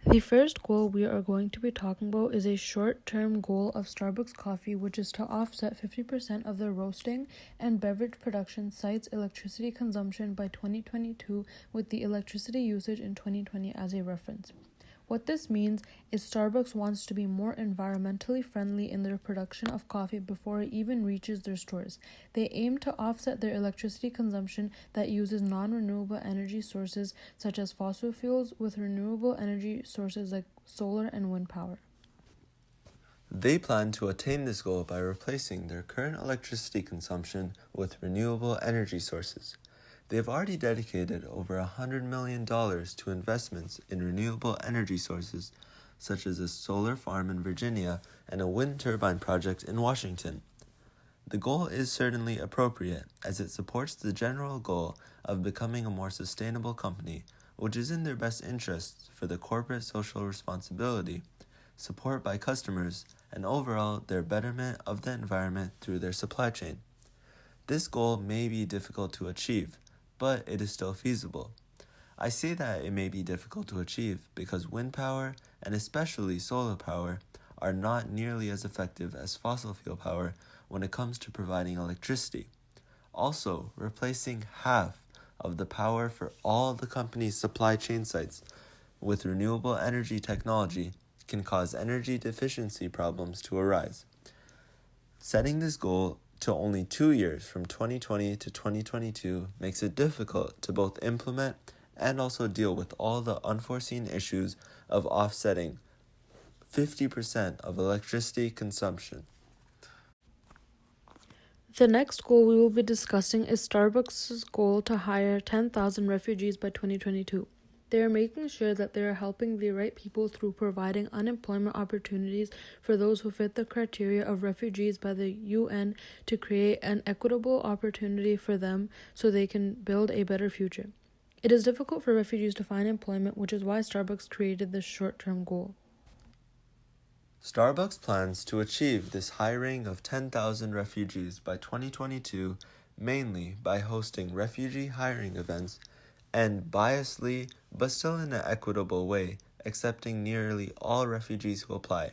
The first goal we are going to be talking about is a short-term goal of Starbucks Coffee, which is to offset 50% of their roasting and beverage production sites' electricity consumption by 2022 with the electricity usage in 2020 as a reference. What this means is Starbucks wants to be more environmentally friendly in their production of coffee before it even reaches their stores. They aim to offset their electricity consumption that uses non-renewable energy sources such as fossil fuels with renewable energy sources like solar and wind power. They plan to attain this goal by replacing their current electricity consumption with renewable energy sources. They have already dedicated over $100 million to investments in renewable energy sources, such as a solar farm in Virginia and a wind turbine project in Washington. The goal is certainly appropriate, as it supports the general goal of becoming a more sustainable company, which is in their best interests for the corporate social responsibility, support by customers, and overall their betterment of the environment through their supply chain. This goal may be difficult to achieve, but it is still feasible. I say that it may be difficult to achieve because wind power, and especially solar power, are not nearly as effective as fossil fuel power when it comes to providing electricity. Also, replacing half of the power for all the company's supply chain sites with renewable energy technology can cause energy deficiency problems to arise. Setting this goal to only 2 years from 2020 to 2022 makes it difficult to both implement and also deal with all the unforeseen issues of offsetting 50% of electricity consumption. The next goal we will be discussing is Starbucks' goal to hire 10,000 refugees by 2022. They are making sure that they are helping the right people through providing unemployment opportunities for those who fit the criteria of refugees by the UN to create an equitable opportunity for them so they can build a better future. It is difficult for refugees to find employment, which is why Starbucks created this short-term goal. Starbucks plans to achieve this hiring of 10,000 refugees by 2022 mainly by hosting refugee hiring events and biasly, but still in an equitable way, accepting nearly all refugees who apply,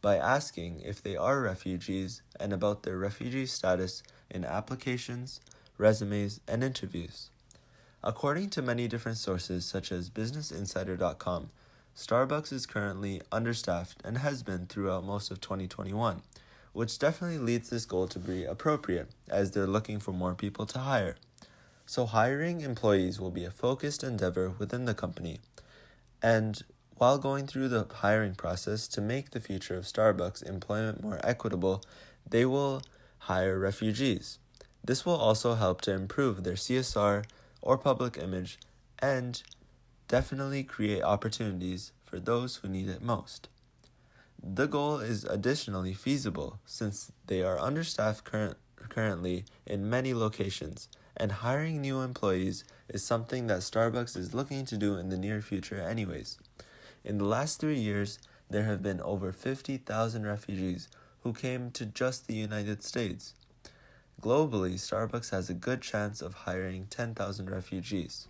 by asking if they are refugees and about their refugee status in applications, resumes, and interviews. According to many different sources such as BusinessInsider.com, Starbucks is currently understaffed and has been throughout most of 2021, which definitely leads this goal to be appropriate as they're looking for more people to hire. So hiring employees will be a focused endeavor within the company. And while going through the hiring process to make the future of Starbucks employment more equitable, they will hire refugees. This will also help to improve their CSR or public image and definitely create opportunities for those who need it most. The goal is additionally feasible since they are understaffed currently in many locations, and hiring new employees is something that Starbucks is looking to do in the near future anyways. In the last 3 years, there have been over 50,000 refugees who came to just the United States. Globally, Starbucks has a good chance of hiring 10,000 refugees.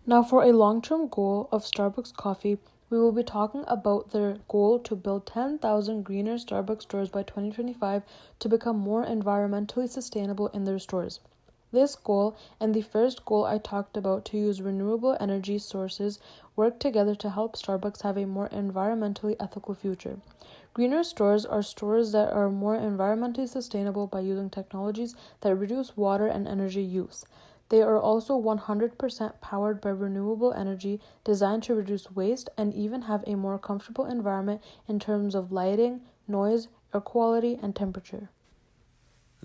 Now, for a long-term goal of Starbucks Coffee, we will be talking about their goal to build 10,000 greener Starbucks stores by 2025 to become more environmentally sustainable in their stores. This goal and the first goal I talked about to use renewable energy sources work together to help Starbucks have a more environmentally ethical future. Greener stores are stores that are more environmentally sustainable by using technologies that reduce water and energy use. They are also 100% powered by renewable energy, designed to reduce waste and even have a more comfortable environment in terms of lighting, noise, air quality, and temperature.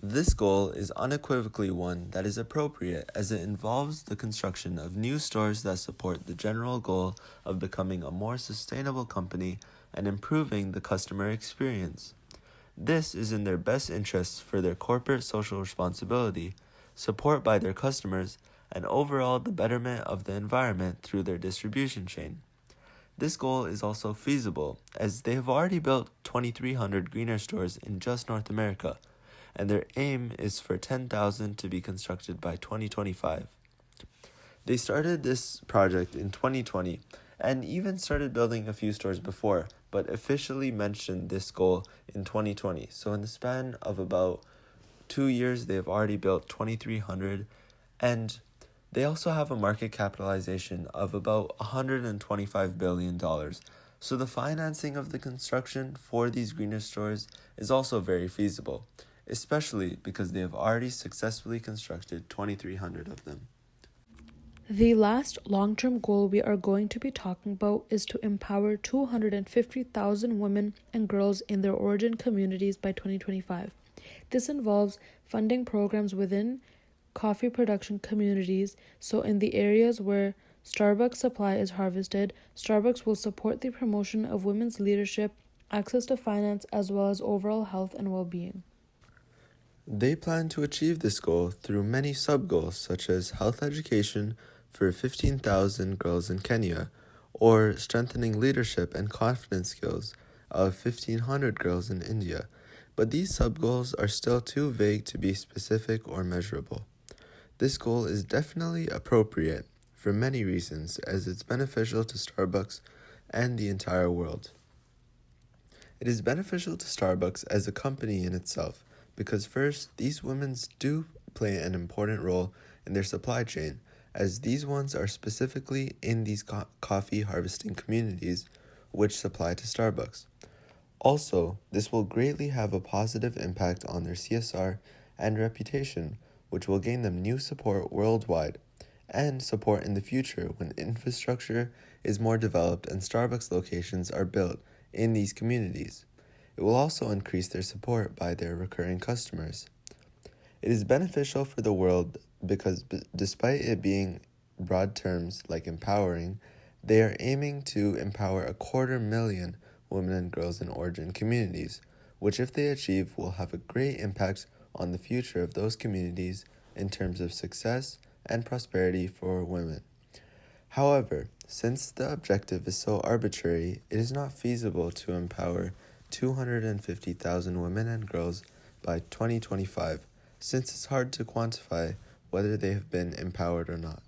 This goal is unequivocally one that is appropriate as it involves the construction of new stores that support the general goal of becoming a more sustainable company and improving the customer experience. This is in their best interests for their corporate social responsibility, support by their customers, and overall the betterment of the environment through their distribution chain. This goal is also feasible as they have already built 2,300 greener stores in just North America, and their aim is for 10,000 to be constructed by 2025. They started this project in 2020 and even started building a few stores before, but officially mentioned this goal in 2020. So in the span of about 2 years, they've already built 2,300, and they also have a market capitalization of about $125 billion. So the financing of the construction for these greener stores is also very feasible, especially because they have already successfully constructed 2,300 of them. The last long-term goal we are going to be talking about is to empower 250,000 women and girls in their origin communities by 2025. This involves funding programs within coffee production communities, so in the areas where Starbucks supply is harvested, Starbucks will support the promotion of women's leadership, access to finance, as well as overall health and well-being. They plan to achieve this goal through many sub-goals such as health education for 15,000 girls in Kenya, or strengthening leadership and confidence skills of 1,500 girls in India, but these sub-goals are still too vague to be specific or measurable. This goal is definitely appropriate for many reasons, as it's beneficial to Starbucks and the entire world. It is beneficial to Starbucks as a company in itself, because first, these women do play an important role in their supply chain, as these ones are specifically in these coffee harvesting communities which supply to Starbucks. Also, this will greatly have a positive impact on their CSR and reputation, which will gain them new support worldwide, and support in the future when infrastructure is more developed and Starbucks locations are built in these communities. It will also increase their support by their recurring customers. It is beneficial for the world because despite it being broad terms like empowering, they are aiming to empower 250,000 women and girls in origin communities, which if they achieve will have a great impact on the future of those communities in terms of success and prosperity for women. However, since the objective is so arbitrary, it is not feasible to empower 250,000 women and girls by 2025, since it's hard to quantify whether they have been empowered or not.